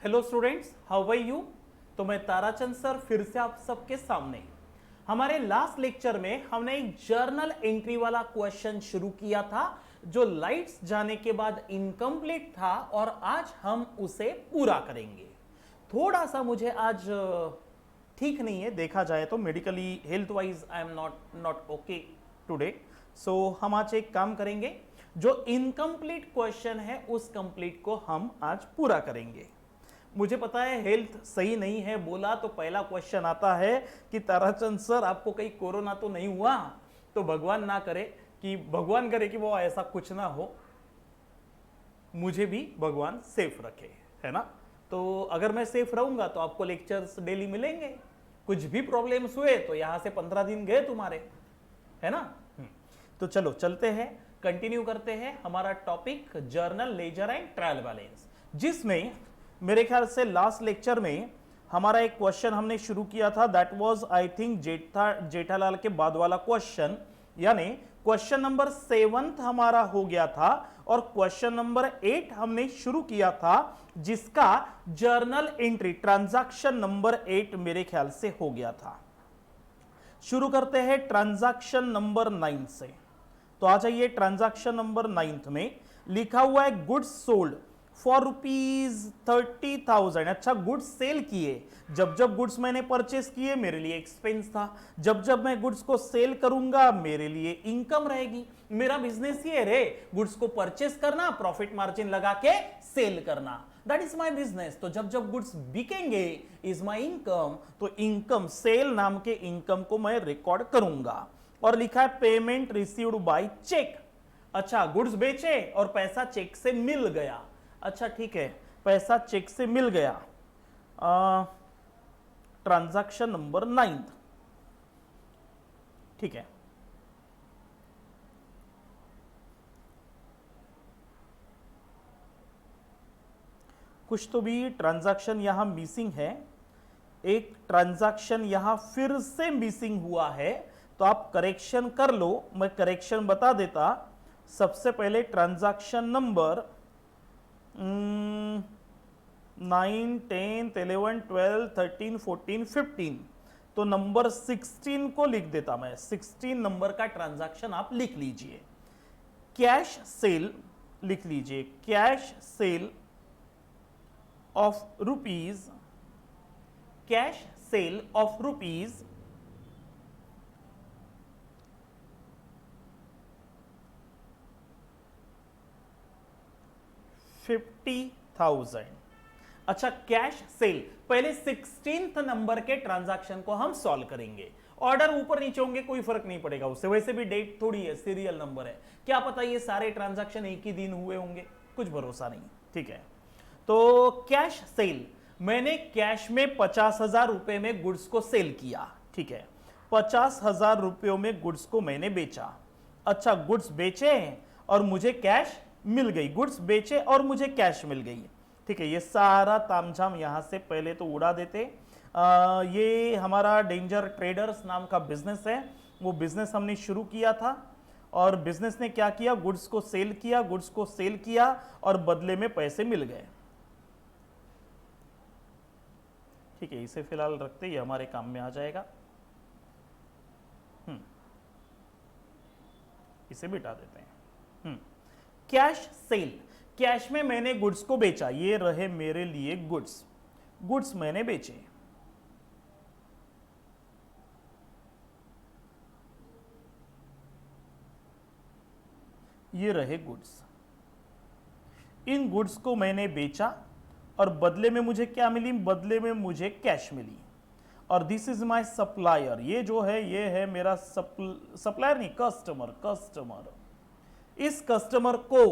Hello students, how are you. तो मैं Tarachand sir फिर से आप सबके सामने। हमारे लास्ट लेक्चर में हमने एक जर्नल एंट्री वाला क्वेश्चन शुरू किया था जो लाइट्स जाने के बाद इनकम्प्लीट था और आज हम उसे पूरा करेंगे। थोड़ा सा मुझे आज ठीक नहीं है, देखा जाए तो medically health wise I am not okay today. So हम आज एक काम करेंगे, जो इनकम्प्लीट क्वेश्चन है उस कंप्लीट को हम आज पूरा करेंगे। मुझे पता है हेल्थ सही नहीं है बोला तो पहला क्वेश्चन आता है कि ताराचंद सर आपको कहीं कोरोना तो नहीं हुआ। तो भगवान ना करे भगवान करे कि वो ऐसा कुछ ना हो, मुझे भी भगवान सेफ रखे, है ना। तो अगर मैं सेफ रहूंगा तो आपको लेक्चर्स डेली मिलेंगे। कुछ भी प्रॉब्लम्स हुए तो यहां से 15 दिन गए तुम्हारे, है ना। तो चलो चलते हैं, कंटिन्यू करते हैं हमारा topic journal ledger and trial balance, जिसमें मेरे ख्याल से लास्ट लेक्चर में हमारा एक क्वेश्चन हमने शुरू किया था। That was I think Jethalal के बाद वाला क्वेश्चन, यानी क्वेश्चन नंबर 7 हमारा हो गया था और क्वेश्चन नंबर 8 हमने शुरू किया था, जिसका जर्नल एंट्री ट्रांजैक्शन नंबर 8 मेरे ख्याल से हो गया था। शुरू करते हैं ट्रांजैक्शन नंबर 9 से। तो आ जाइए, ट्रांजैक्शन नंबर 9 में लिखा हुआ है गुड्स सोल्ड फॉर ₹30,000। अच्छा, गुड्स सेल किए। जब जब गुड्स मैंने परचेस किए मेरे लिए एक्सपेंस था, जब जब मैं गुड्स को सेल करूंगा मेरे लिए इनकम रहेगी। मेरा बिजनेस ये रे, गुड्स को परचेस करना, प्रॉफिट मार्जिन लगा के सेल करना, दैट इज माई बिजनेस। तो जब जब गुड्स बिकेंगे इज माई इनकम, तो इनकम सेल नाम के इनकम को मैं रिकॉर्ड करूंगा। और लिखा है पेमेंट रिसीव्ड बाय चेक। अच्छा, गुड्स बेचे और पैसा चेक से मिल गया। अच्छा ठीक है, पैसा चेक से मिल गया। ट्रांजैक्शन नंबर 9, ठीक है। कुछ तो भी ट्रांजैक्शन यहां मिसिंग है, एक ट्रांजैक्शन यहां फिर से मिसिंग हुआ है, तो आप करेक्शन कर लो, मैं करेक्शन बता देता। सबसे पहले ट्रांजैक्शन नंबर 9, 10, 11, 12, 13, 14, 15, तो नंबर 16 को लिख देता मैं। 16 नंबर का ट्रांजैक्शन आप लिख लीजिए। कैश सेल लिख लीजिए, cash cell of rupees, cash cell of rupees 50,000। अच्छा, कैश सेल, पहले 16th नंबर के ट्रांजैक्शन को हम सॉल्व करेंगे। ऑर्डर ऊपर नीचे होंगे कोई फर्क नहीं पड़ेगा उससे, वैसे भी डेट थोड़ी है, सीरियल नंबर है, क्या पता ये सारे ट्रांजैक्शन एक ही दिन हुए होंगे, कुछ भरोसा नहीं, ठीक है। तो कैश सेल, मैंने कैश में 50,000 रुपए में गुड्स को सेल किया, ठीक है। 50,000 रुपयों में गुड्स को मैंने बेचा। अच्छा, गुड्स बेचे और मुझे कैश मिल गई, गुड्स बेचे और मुझे कैश मिल गई, ठीक है। ये सारा तामझाम यहां से पहले तो उड़ा देते। ये हमारा डेंजर ट्रेडर्स नाम का बिजनेस है, वो बिजनेस हमने शुरू किया था और बिजनेस ने क्या किया, गुड्स को सेल किया, गुड्स को सेल किया और बदले में पैसे मिल गए, ठीक है। इसे फिलहाल रखते ही हमारे काम में आ जाएगा, इसे मिटा देते हैं। कैश सेल, कैश में मैंने गुड्स को बेचा, ये रहे मेरे लिए गुड्स, गुड्स मैंने बेचे। ये रहे गुड्स, इन गुड्स को मैंने बेचा और बदले में मुझे क्या मिली, बदले में मुझे कैश मिली। और दिस इज माय सप्लायर, ये जो है ये है मेरा सप्लायर नहीं, कस्टमर, कस्टमर। इस कस्टमर को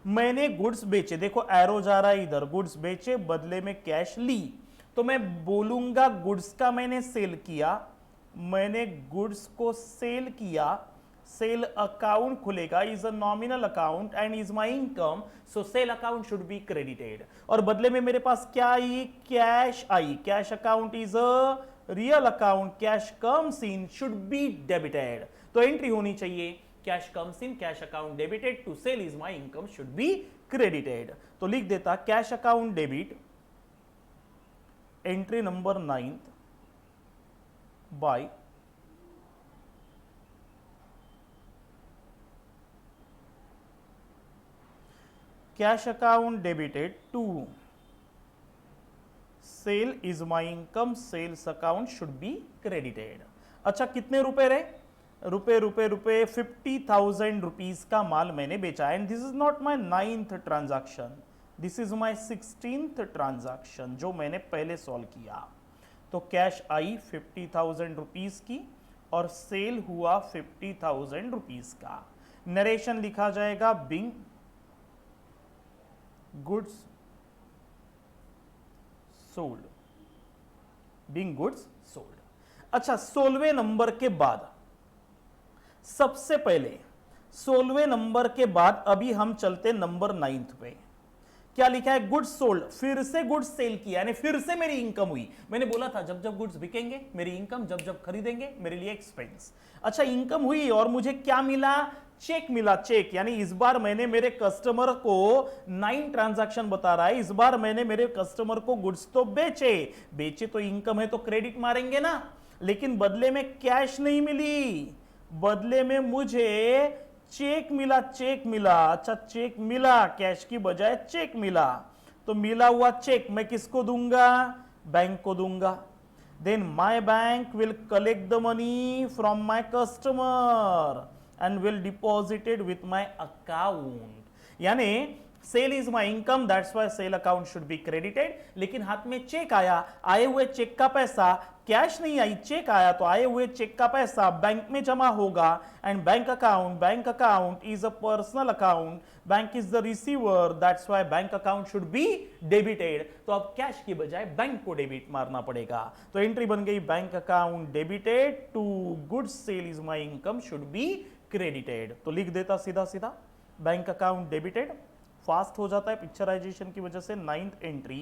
मैंने गुड्स बेचे, देखो एरो जा रहा है इधर, गुड्स बेचे बदले में कैश ली, तो मैं बोलूंगा गुड्स का मैंने सेल किया, मैंने गुड्स को सेल किया, सेल अकाउंट खुलेगा, is a nominal account and is my income, so sale account should be credited. और बदले में मेरे पास क्या आई, कैश आई, cash account is a real account, cash comes in should be debited. तो एंट्री होनी चाहिए cash comes in, cash account debited to sale is my income should be credited. तो लिख देता cash account debit entry number 9 bye cash account debited to sale is my income, sales account should be credited. अच्छा कितने रुपए रहे? रुपए 50,000 rupees का माल मैंने बेचा and this is not my 9th transaction, this is my 16th transaction जो मैंने पहले सॉल्व किया। तो कैश आई 50,000 रुपीज की और सेल हुआ 50,000 रुपीज का। नरेशन लिखा जाएगा Bing goods sold, Bing goods sold. अच्छा 16वें नंबर के बाद, सबसे पहले 16वें नंबर के बाद अभी हम चलते नंबर 9th पे। क्या लिखा है? गुड्स सोल्ड, फिर से गुड्स सेल किया, यानी फिर से मेरी इनकम हुई। मैंने बोला था जब जब गुड्स बिकेंगे मेरी इनकम, जब जब खरीदेंगे मेरे लिए एक्सपेंस। अच्छा इनकम हुई और मुझे क्या मिला? चेक मिला, चेक। यानी इस बार मैंने मेरे कस्टमर को 9 ट्रांजैक्शन बता रहा है, इस बार मैंने मेरे कस्टमर को गुड्स तो बेचे तो इनकम है तो क्रेडिट मारेंगे ना, लेकिन बदले में कैश नहीं मिली, बदले में मुझे चेक मिला। अच्छा चेक मिला, कैश की बजाय चेक मिला, तो मिला हुआ चेक मैं किसको दूंगा? बैंक को दूंगा। Then my bank will collect the money from my customer and will deposit it with my account. यानी sale is my income, that's why sale account should be credited. लेकिन हाथ में चेक आया, आए हुए चेक का पैसा, कैश नहीं आई, चेक आया, तो आए हुए चेक का पैसा बैंक में जमा होगा। And bank account is a personal account, bank is the receiver, that's why bank account should be debited. तो अब कैश की बजाय बैंक को डेबिट मारना पड़ेगा। तो एंट्री बन गई bank account debited to goods sale is my income should be credited. तो लिख देता सीधा सीधा बैंक अकाउंट डेबिटेड, फास्ट हो जाता है पिक्चराइजेशन की वजह से। 9th entry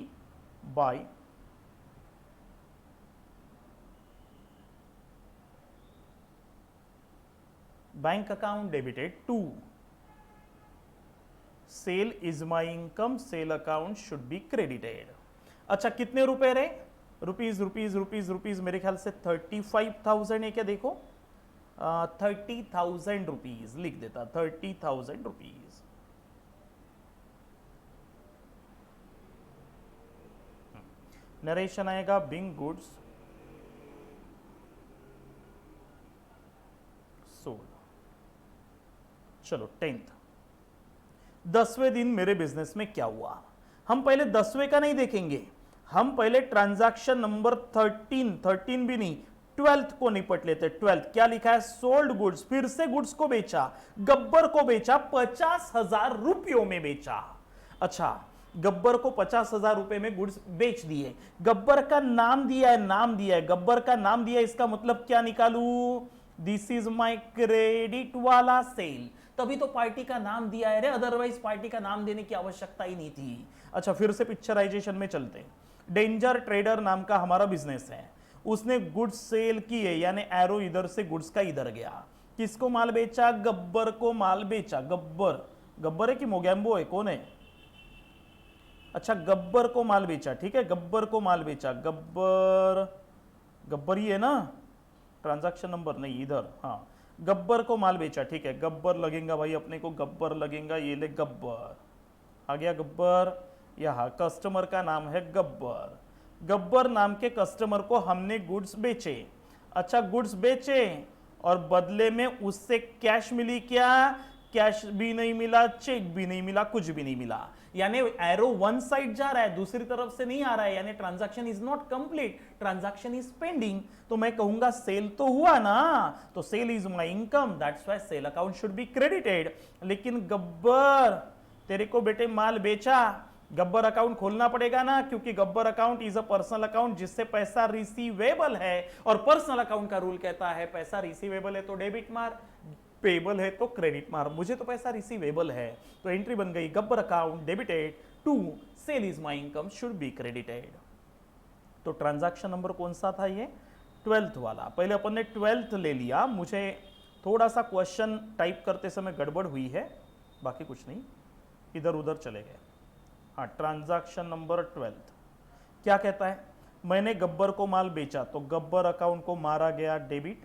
by bank account debited to sale is my income, sale account should be credited. अच्छा कितने रुपए रहे? रुपीज मेरे ख्याल से 35,000 है क्या? देखो 30,000 रुपीज लिख देता, 30,000 रुपीज। नरेशन आएगा बिंग गुड्स सोल्ड। चलो 10th, 10वें दिन मेरे बिजनेस में क्या हुआ? हम पहले 10वें का नहीं देखेंगे, हम पहले ट्रांजैक्शन नंबर 13 भी नहीं, 12th को निपट लेते। 12th क्या लिखा है? सोल्ड गुड्स, फिर से गुड्स को बेचा, गब्बर को बेचा, 50,000 रुपयों में बेचा। अच्छा गब्बर को 50,000 रुपए में गुड्स बेच दिए, गब्बर का नाम दिया है, गब्बर का नाम दिया है, इसका मतलब क्या निकालू? दिस इज माई क्रेडिट वाला सेल, तभी तो पार्टी का नाम दिया है रे, अदरवाइज पार्टी का नाम देने की आवश्यकता ही नहीं थी। अच्छा फिर से पिक्चराइजेशन में चलते। डेंजर ट्रेडर नाम का हमारा बिजनेस है, उसने गुड्स सेल किए, यानी एरो इधर से गुड्स का इधर गया। किसको माल बेचा? गब्बर को माल बेचा। गब्बर है कि मोगैम्बो है, कौन है? अच्छा गब्बर को माल बेचा, ठीक है, गब्बर को माल बेचा, गब्बर ही है ना, ट्रांजैक्शन नंबर नहीं इधर, हाँ गब्बर को माल बेचा, ठीक है, गब्बर लगेगा भाई अपने को, गब्बर लगेगा, ये ले गब्बर आ गया, गब्बर। यहाँ कस्टमर का नाम है गब्बर, गब्बर नाम के कस्टमर को हमने गुड्स बेचे। अच्छा गुड्स बेचे और बदले में उससे कैश मिली क्या? कैश भी नहीं मिला, चेक भी नहीं मिला, कुछ भी नहीं मिला। यानी एरो वन साइड जा रहा है, दूसरी तरफ से नहीं आ रहा है, यानी transaction is not complete, transaction is pending. तो मैं कहूंगा सेल तो हुआ ना, तो sale is my income, that's why sale account should be credited. लेकिन गब्बर तेरे को बेटे माल बेचा, गब्बर अकाउंट खोलना पड़ेगा ना, क्योंकि Gabbar account is a personal account जिससे पैसा रिसीवेबल है, और पर्सनल अकाउंट का रूल कहता है पैसा रिसीवेबल है तो डेबिट मार, पेबल है तो क्रेडिट मार, मुझे तो पैसा रिसीवेबल है। तो एंट्री बन गई Gabbar account debited to sale is my income should be credited. तो ट्रांजैक्शन नंबर कौन सा था? ये 12th वाला। पहले अपन ने 12th ले लिया, मुझे थोड़ा सा क्वेश्चन टाइप करते समय गड़बड़ हुई है, बाकी कुछ नहीं, इधर उधर चले गए। हाँ ट्रांजैक्शन नंबर 12th क्या कहता है? मैंने गब्बर को माल बेचा तो गब्बर अकाउंट को मारा गया डेबिट,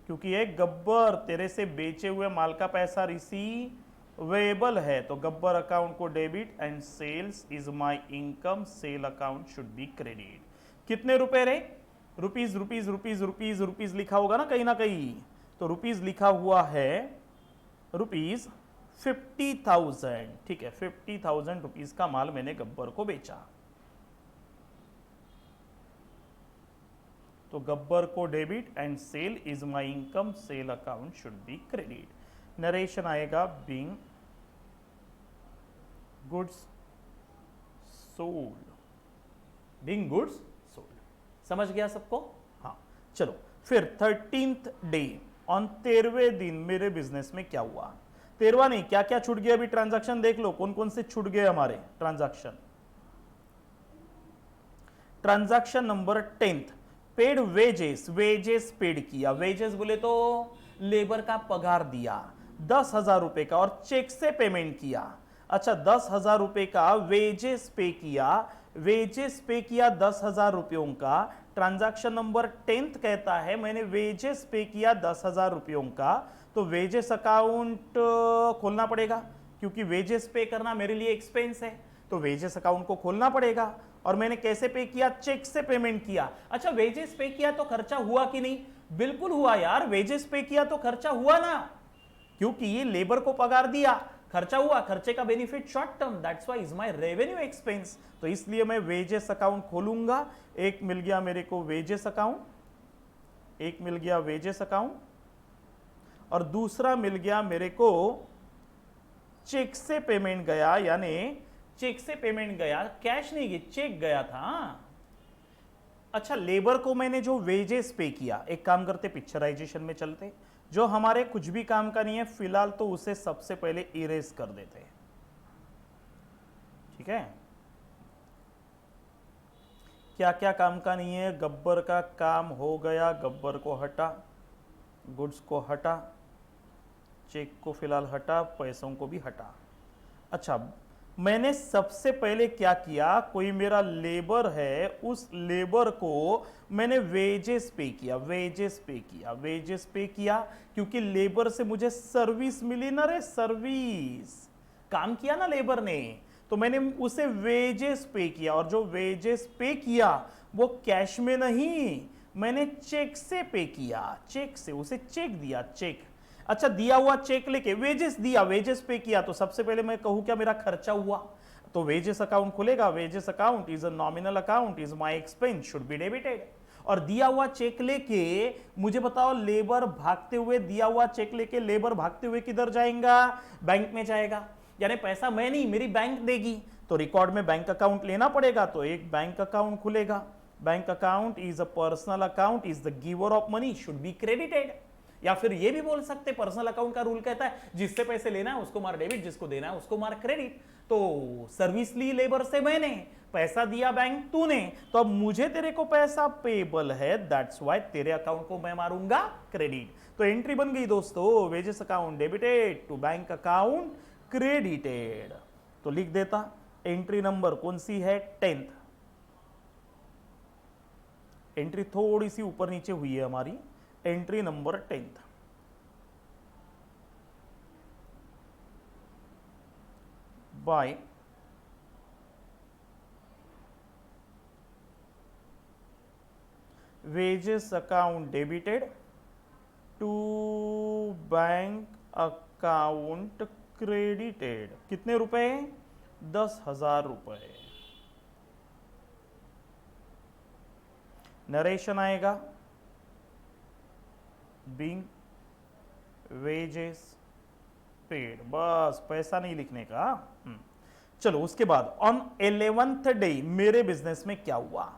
क्योंकि ये गब्बर तेरे से बेचे हुए माल का पैसा रिसीवेबल है, तो गब्बर अकाउंट को debit and sales is my income, sale account should be credit. कितने रुपए रे? Rupees rupees rupees rupees rupees लिखा होगा ना कहीं, तो रुपीज लिखा हुआ है रुपीज 50,000। ठीक है, 50,000 रुपीज का माल मैंने गब्बर को बेचा, तो गब्बर को debit and sale is my income, sale account should be credit. Narration आएगा being goods sold, being goods sold. समझ गया सबको? हाँ, चलो फिर 13th डे, ऑन 13वें दिन मेरे बिजनेस में क्या हुआ? 13वां नहीं, क्या क्या छूट गया? अभी ट्रांजैक्शन देख लो कौन कौन से छूट गए हमारे transaction. Transaction number 10th, paid wages, wages paid किया। वेजेस बोले तो लेबर का पगार दिया 10,000 रुपए का और चेक से पेमेंट किया। अच्छा, 10,000 रुपए का वेजेस पे किया, वेजेस पे किया 10,000 रुपयों का। ट्रांजैक्शन नंबर 10th कहता है मैंने वेजेस पे किया 10,000 रुपयों का, तो वेजेस अकाउंट खोलना पड़ेगा, क्योंकि वेजेस पे करना मेरे लिए एक्सपेंस है, तो वेजेस अकाउंट को खोलना पड़ेगा। और मैंने कैसे पे किया? चेक से पेमेंट किया। अच्छा, वेजेस पे किया तो खर्चा हुआ कि नहीं? बिल्कुल हुआ यार, वेजेस पे किया तो खर्चा हुआ ना, क्योंकि ये लेबर को पगार दिया, खर्चा हुआ, खर्चे का benefit short term, that's why is my revenue expense. तो इसलिए मैं वेजेस अकाउंट खोलूंगा। एक मिल गया मेरे को वेजेस अकाउंट, एक मिल गया वेजेस अकाउंट, और दूसरा मिल गया मेरे को चेक से पेमेंट गया, यानी चेक से पेमेंट गया, कैश नहीं गया, चेक गया था। अच्छा, लेबर को मैंने जो वेजेस पे किया, एक काम करते पिक्चराइजेशन में चलते, जो हमारे कुछ भी काम का नहीं है फिलहाल तो उसे सबसे पहले इरेज कर देते। ठीक है, क्या क्या काम का नहीं है? गब्बर का काम हो गया, गब्बर को हटा, गुड्स को हटा, चेक को फिलहाल हटा, पैसों को भी हटा। अच्छा, मैंने सबसे पहले क्या किया? कोई मेरा लेबर है, उस लेबर को मैंने वेजेस पे किया, वेजेस पे किया, वेजेस पे किया, क्योंकि लेबर से मुझे सर्विस मिली ना रे, सर्विस, काम किया ना लेबर ने, तो मैंने उसे वेजेस पे किया। और जो वेजेस पे किया वो कैश में नहीं, मैंने चेक से पे किया, चेक से उसे चेक दिया, चेक। अच्छा, दिया हुआ चेक लेके वेजेस दिया, वेजेस पे किया, तो सबसे पहले मैं कहूं क्या? मेरा खर्चा हुआ, तो वेजेस अकाउंट खुलेगा, wages account is a nominal account, is my expense, should be debited. और दिया हुआ चेक लेके मुझे बताओ, लेबर भागते हुए, दिया हुआ चेक लेके लेबर भागते हुए किधर जाएगा? बैंक में जाएगा, यानी पैसा मैं नहीं, मेरी बैंक देगी, तो रिकॉर्ड में बैंक अकाउंट लेना पड़ेगा, तो एक बैंक अकाउंट खुलेगा। Bank account is a personal account, is the giver of money, should be credited. या फिर ये भी बोल सकते, पर्सनल अकाउंट का रूल कहता है जिससे पैसे लेना है उसको मार डेबिट, जिसको देना है उसको मार क्रेडिट। तो सर्विस ली लेबर से मैंने, पैसा दिया बैंक तूने, तो अब मुझे तेरे को पैसा पेबल है, दैट्स व्हाई तेरे अकाउंट को मैं मारूंगा क्रेडिट। तो एंट्री बन गई दोस्तों, wages account debited to bank account credited. तो लिख देता, एंट्री नंबर कौन सी है? 10th। एंट्री थोड़ी सी ऊपर नीचे हुई है हमारी, entry number 10th। By wages account debited to bank account credited. कितने रुपए? 10,000 रुपए। नरेशन आएगा बीइंग वेजेस पेड, बस पैसा नहीं लिखने का। चलो उसके बाद ऑन 11th डे मेरे बिजनेस में क्या हुआ?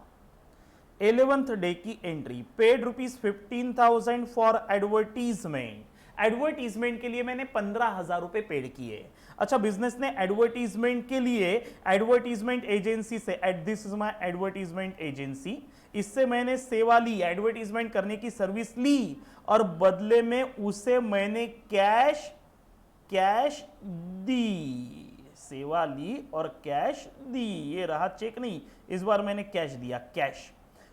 11th डे की entry, paid ₹15,000 for advertisement. Advertisement के लिए मैंने 15,000 रुपए पेड किए। अच्छा, बिजनेस ने एडवर्टीजमेंट के लिए एडवर्टीजमेंट एजेंसी से, this is my advertisement agency, इससे मैंने सेवा ली, एडवर्टीजमेंट करने की सर्विस ली, और बदले में उसे मैंने कैश दी, सेवा ली और कैश दी। ये रहा चेक नहीं, इस बार मैंने कैश दिया, कैश।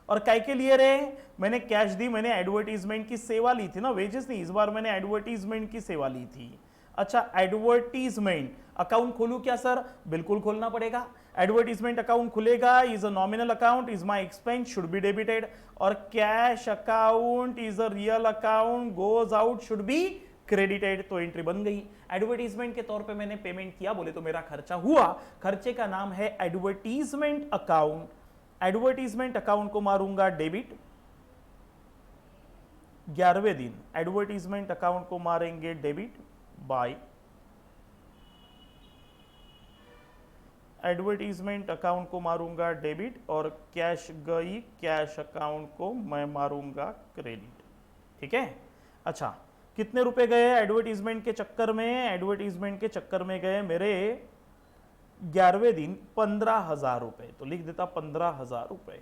और काय के लिए रे, मैंने कैश दी, मैंने एडवर्टीजमेंट की सेवा ली थी ना, वेजेस नहीं, इस बार मैंने एडवर्टीजमेंट की सेवा ली थी। अच्छा, एडवर्टीजमेंट अकाउंट खोलूं क्या सर? बिल्कुल खोलना पड़ेगा। एडवर्टीजमेंट अकाउंट खुलेगा, is a nominal account, is my expense, should be debited. और cash account is a real account, goes out, should be credited. तो एंट्री बन गई। एडवर्टीजमेंट के तौर पे मैंने पेमेंट किया, बोले तो मेरा खर्चा हुआ, खर्चे का नाम है एडवर्टीजमेंट अकाउंट। एडवर्टीजमेंट अकाउंट को मारूंगा डेबिट। 11वें दिन एडवर्टीजमेंट अकाउंट को मारेंगे डेबिट बाय एडवर्टीजमेंट अकाउंट को मारूंगा डेबिट, और कैश गई, कैश अकाउंट को मैं मारूंगा क्रेडिट। ठीक है। अच्छा, कितने रुपए गए एडवर्टीजमेंट के चक्कर में? एडवर्टीजमेंट के चक्कर में गए मेरे 11वें दिन 15,000 रुपए। तो लिख देता 15,000 रुपए।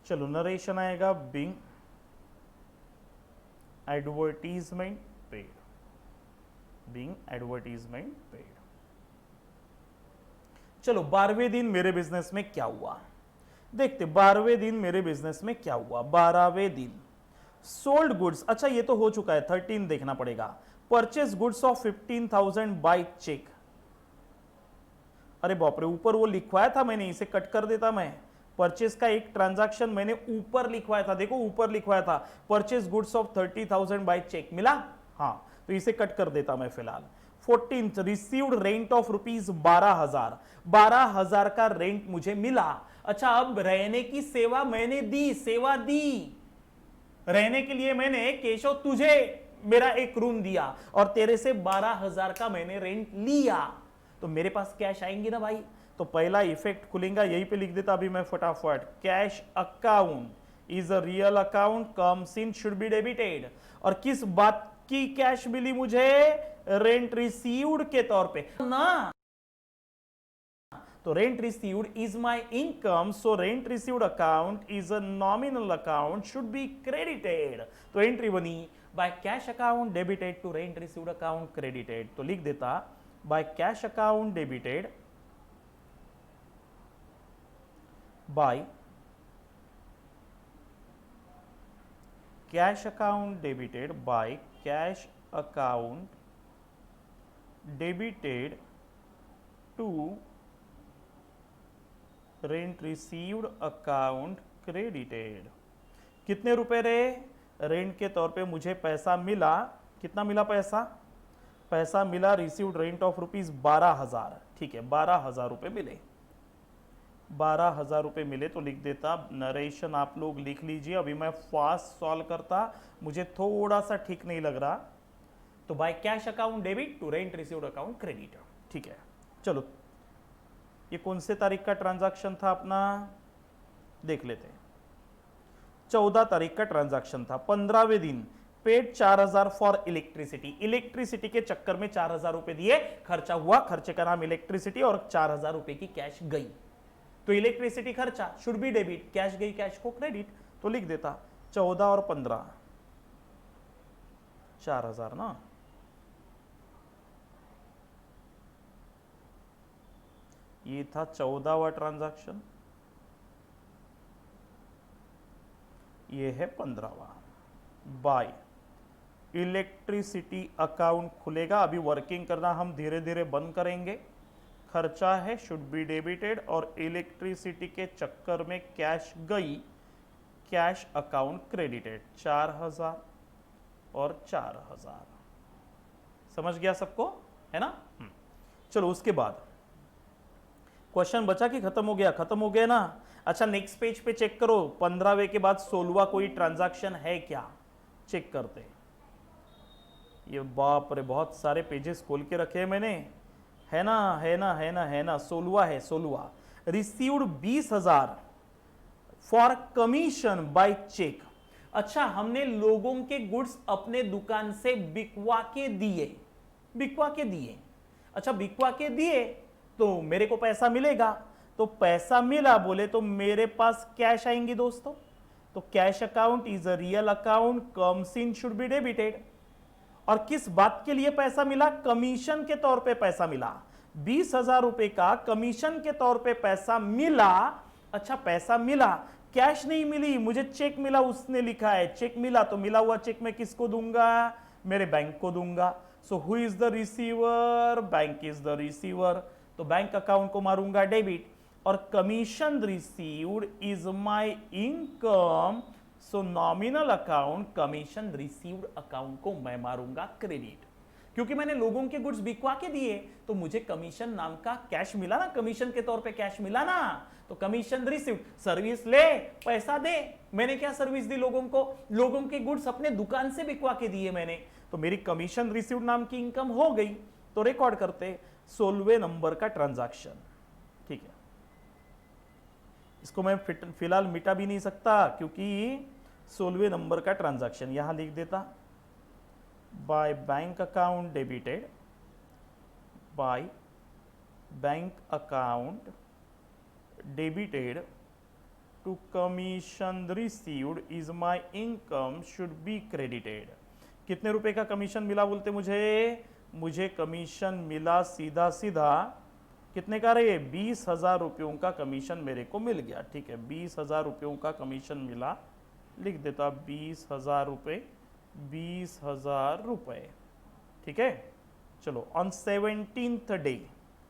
चलो नरेशन आएगा, being advertisement paid, being advertisement paid. चलो 12वें दिन मेरे बिजनेस में क्या हुआ देखते। 12वें दिन मेरे बिजनेस में क्या हुआ? 12वें दिन सोल्ड गुड्स। अच्छा, ये तो हो चुका है, 13 देखना पड़ेगा। Purchase goods of 15,000 by cheque. अरे बाप रे, ऊपर वो लिखवाया था मैंने, इसे कट कर देता मैं। परचेस का एक ट्रांजैक्शन मैंने ऊपर लिखवाया था, देखो ऊपर लिखवाया था, purchase goods of 30,000 by cheque. मिला? हाँ, तो इसे कट कर देता मैं फिलहाल। 14th received rent of rupees 12,000। 12,000 का रेंट मुझे मिला। अच्छा, अब रहने की सेवा मैंने दी, सेवा दी रहने के लिए मैंने, केशव तुझे मेरा एक रूम दिया और तेरे से 12,000 का मैंने रेंट लिया, तो मेरे पास कैश आएंगी ना भाई। तो पहला इफेक्ट खुलेगा, यहीं पे लिख देता अभी मैं फटाफट, cash account is a real account, comes in, should be debited. और किस बात की कैश मिली मुझे? रेंट रिसीव्ड के तौर पे ना। तो rent received is my income, so rent received account is a nominal account, should be credited. तो एंट्री बनी, by cash account debited to rent received account credited. तो लिख देता by cash account debited by cash account debited by cash account debited to rent received account credited। कितने रुपए रे? Rent के तौर पे मुझे पैसा मिला। कितना मिला पैसा? पैसा मिला, रिसीव्ड रेंट ऑफ रुपीज 12,000। ठीक है, 12,000 रुपए मिले। 12,000 रुपए मिले। तो लिख देता, नरेशन आप लोग लिख लीजिए, अभी मैं फास्ट सॉल्व करता, मुझे थोड़ा सा ठीक नहीं लग रहा। तो by cash account debit to rent received account credit. ठीक है, चलो ये कौन से तारीख का ट्रांजैक्शन था अपना, देख लेते हैं। 14 तारीख का ट्रांजैक्शन था। 15वें दिन पेड 4,000 फॉर इलेक्ट्रिसिटी। इलेक्ट्रिसिटी के चक्कर में 4,000 रुपए दिए, खर्चा हुआ, खर्चे का नाम इलेक्ट्रिसिटी, और 4,000 रुपए की कैश गई। तो इलेक्ट्रिसिटी खर्चा, शुड बी डेबिट, कैश गई, कैश को क्रेडिट। तो लिख देता 14 और 15, 4,000 ना। ये था 14वां ट्रांजैक्शन, ये है 15वां। बाय इलेक्ट्रिसिटी अकाउंट खुलेगा, अभी वर्किंग करना हम धीरे धीरे बंद करेंगे। खर्चा है, शुड बी डेबिटेड, और इलेक्ट्रिसिटी के चक्कर में कैश गई, कैश अकाउंट क्रेडिटेड। 4,000 और 4,000। समझ गया सबको, है ना? चलो उसके बाद क्वेश्चन बचा कि खत्म हो गया? खत्म हो गया ना। अच्छा, नेक्स्ट पेज पे चेक करो, 15वें के बाद 16वां कोई ट्रांजैक्शन है क्या, चेक करते। ये बाप रे, बहुत सारे पेजेस खोल के रखे हैं मैंने, है ना, है ना, है ना, है ना। 16वां है, 16वां। Received 20,000 for commission by cheque. अच्छा, हमने लोगों के गुड्स अपने दुकान से बिकवा के दिए, बिकवा के दिए। अच्छा, बिकवा के दिए तो मेरे को पैसा मिलेगा। तो पैसा मिला बोले तो मेरे पास कैश आएंगी दोस्तों। तो cash account is a real account, comes in, should be debited. और किस बात के लिए पैसा मिला? कमीशन के तौर पे पैसा मिला। 20,000 रुपए का कमीशन के तौर पे पैसा मिला। अच्छा, पैसा मिला, कैश नहीं मिली, मुझे चेक मिला, उसने लिखा है चेक मिला, तो मिला हुआ चेक मैं किसको दूंगा? मेरे बैंक को दूंगा। So who is the receiver? Bank is the receiver. तो बैंक अकाउंट को मारूंगा डेबिट, और commission received is my income, so nominal account commission received account को मैं मारूंगा क्रेडिट। क्योंकि मैंने लोगों के गुड्स बिकवा के दिए तो मुझे कमीशन नाम का कैश मिला ना, कमीशन के तौर पे कैश मिला ना, तो कमीशन रिसीव्ड। सर्विस ले, पैसा दे। मैंने क्या सर्विस दी लोगों को? लोगों के गुड्स अपने दुकान से बिकवा के दिए मैंने, तो मेरी कमीशन रिसीव्ड नाम की इनकम हो गई। तो रिकॉर्ड करते 16वें नंबर का ट्रांजैक्शन। ठीक है, इसको मैं फिलहाल मिटा भी नहीं सकता क्योंकि 16वें नंबर का ट्रांजैक्शन यहां लिख देता, by bank account debited, by bank account debited to commission received is my income should be credited. कितने रुपए का कमीशन मिला बोलते मुझे कमीशन मिला सीधा सीधा कितने का रहे? 20,000 रुपयों का कमीशन मेरे को मिल गया। ठीक है, 20,000 रुपयों का कमीशन मिला, लिख देता 20,000 रुपये, 20,000 रुपये। ठीक है, चलो ऑन 17th डे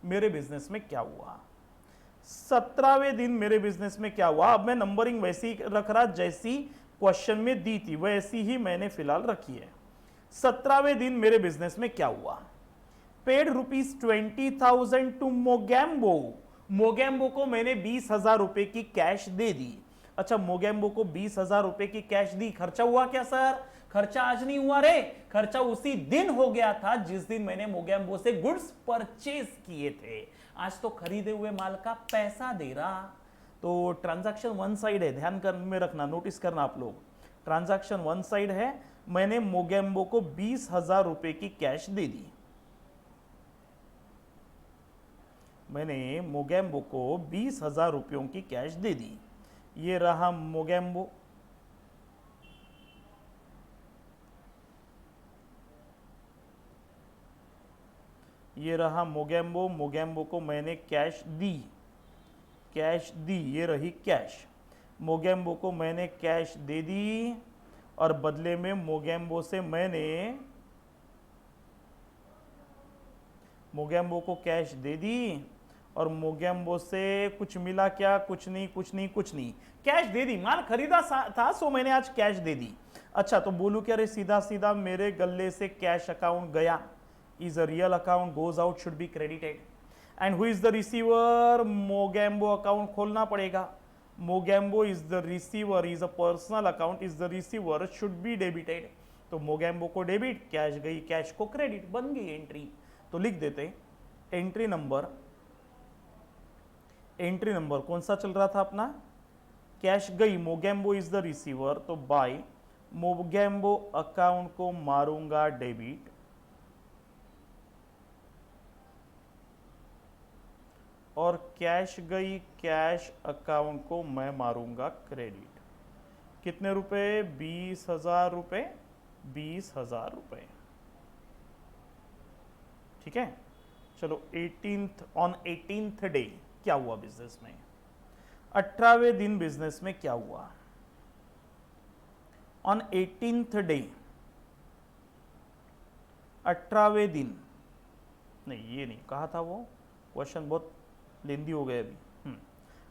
मेरे बिजनेस में क्या हुआ? 17वें दिन मेरे बिजनेस में क्या हुआ? अब मैं नंबरिंग वैसी रख रहा जैसी क्वेश्चन में दी थी, वैसी ही मैंने फिलहाल रखी है। 17वें दिन मेरे बिजनेस में क्या हुआ? Paid ₹20,000 to Mogambo. मोगैम्बो को मैंने 20,000 रुपए की कैश दे दी। अच्छा, मोगैम्बो को 20,000 रुपए की कैश दी, खर्चा हुआ क्या सर? खर्चा आज नहीं हुआ रे, खर्चा उसी दिन हो गया था जिस दिन मैंने मोगैम्बो से गुड्स परचेज किए थे। आज तो खरीदे हुए माल का पैसा दे रहा। तो ट्रांजैक्शन वन साइड है, ध्यान में रखना, नोटिस करना आप लोग। ट्रांजैक्शन वन साइड है, मैंने मोगैम्बो को 20,000 रुपए की कैश दे दी। मैंने मोगैम्बो को 20,000 रुपयों की कैश दे दी। ये रहा मोगैम्बो, ये रहा मोगैम्बो। मोगैम्बो को मैंने कैश दी, ये रही कैश। मोगैम्बो को मैंने कैश दे दी और बदले में मोगैम्बो से मैंने मोगैम्बो को कैश दे दी और मोगैम्बो से कुछ मिला क्या? कुछ नहीं, कुछ नहीं, कुछ नहीं, कैश दे दी। माल खरीदा था सो मैंने आज कैश दे दी। अच्छा, तो बोलूं क्या रे? सीधा सीधा मेरे गले से कैश अकाउंट गया, is a real account, goes out, should be credited. And who is the receiver? Mogambo account खोलना पड़ेगा। Mogambo is the receiver, is a personal account, is the receiver, should be debited. तो मोगैम्बो को डेबिट, कैश गई, cash को credit, बन गई entry. तो लिख देते एंट्री नंबर कौन सा चल रहा था अपना? कैश गई, मोगैम्बो इज द रिसीवर, तो बाय मोगैम्बो अकाउंट को मारूंगा डेबिट, और कैश गई, कैश अकाउंट को मैं मारूंगा क्रेडिट। कितने रुपए? 20,000 रुपए, 20,000 रुपए। ठीक है, चलो 18th डे क्या हुआ बिजनेस में? 18वें दिन बिजनेस में क्या हुआ? ऑन 18th डे, 18वें दिन, नहीं ये नहीं कहा था, वो क्वेश्चन बहुत लेंदी हो गए अभी।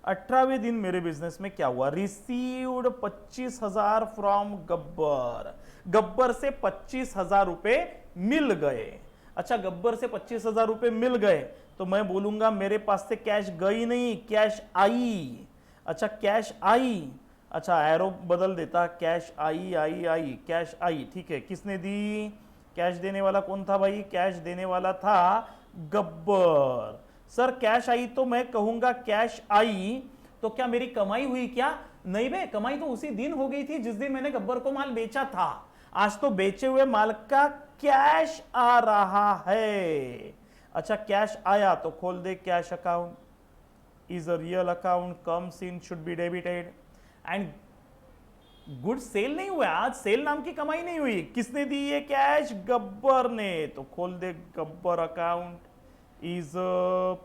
18वें दिन मेरे बिजनेस में क्या हुआ? Received 25,000 from Gabbar. गब्बर से 25,000 रुपए मिल गए। अच्छा, गब्बर से 25,000 रुपए मिल गए तो मैं बोलूंगा मेरे पास से कैश गई नहीं, कैश आई। अच्छा, कैश आई। अच्छा, एरो बदल देता, कैश आई, कैश आई। ठीक है, किसने दी? कैश देने वाला कौन था भाई? कैश देने वाला था गब्बर। सर कैश आई तो मैं कहूंगा कैश आई, तो क्या मेरी कमाई हुई क्या? नहीं बे, कमाई तो उसी दिन हो गई थी जिस दिन मैंने गब्बर को माल बेचा था। आज तो बेचे हुए माल का कैश आ रहा है। अच्छा, कैश आया तो खोल दे cash account, is a real account, comes in, should be debited. And good sale नहीं हुआ, आज सेल नाम की कमाई नहीं हुई। किसने दी ये कैश? गब्बर ने। तो खोल दे Gabbar account is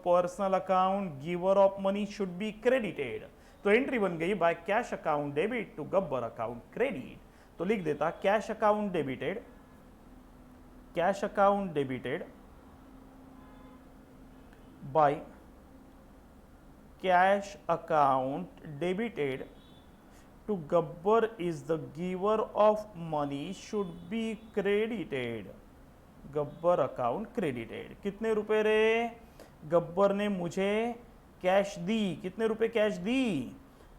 personal account, giver of money should be credited. तो एंट्री बन गई by cash account debit to Gabbar account credit. तो लिख देता cash account debited, cash account debited by cash account debited to Gabbar is the giver of money should be credited. Gabbar account credited. कितने रुपए रे? गब्बर ने मुझे कैश दी। कितने रुपए कैश दी?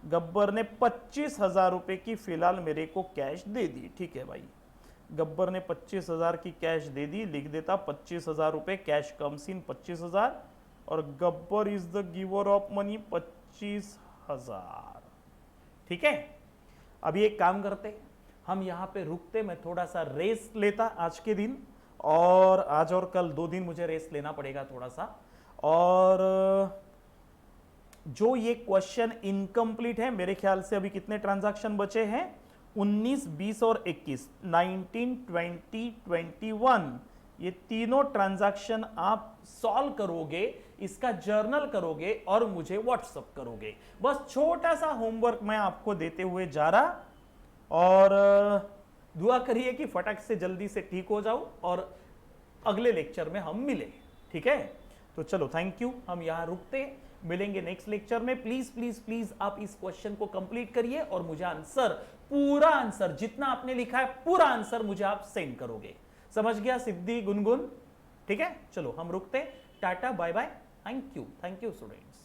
गब्बर ने 25,000 रुपए की फिलहाल मेरे को कैश दे दी। ठीक है भाई, गब्बर ने 25,000 की कैश दे दी। लिख देता 25,000 रुपए कैश कम्स इन 25,000 और Gabbar is the giver of money 25,000। ठीक है, अभी एक काम करते, हम यहां पे रुकते, मैं थोड़ा सा रेस्ट लेता आज के दिन, और आज और कल 2 दिन मुझे रेस्ट लेना पड़ेगा थोड़ा सा। और जो ये क्वेश्चन इनकम्प्लीट है, मेरे ख्याल से अभी कितने ट्रांजैक्शन बचे हैं? 19, 20 और 21, 19, 20, 21, ये तीनों ट्रांजैक्शन आप सॉल्व करोगे, इसका जर्नल करोगे और मुझे व्हाट्सअप करोगे। बस छोटा सा होमवर्क मैं आपको देते हुए जा रहा, और दुआ करिए कि फटाक से जल्दी से ठीक हो जाओ और अगले लेक्चर में हम मिले। ठीक है, तो चलो थैंक यू, हम यहां रुकते, मिलेंगे नेक्स्ट लेक्चर में। प्लीज प्लीज प्लीज आप इस क्वेश्चन को कंप्लीट करिए और मुझे आंसर, पूरा आंसर जितना आपने लिखा है पूरा आंसर मुझे आप सेंड करोगे। समझ गया सिद्धि, गुनगुन? ठीक है, चलो हम रुकते, tata bye bye, thank you students.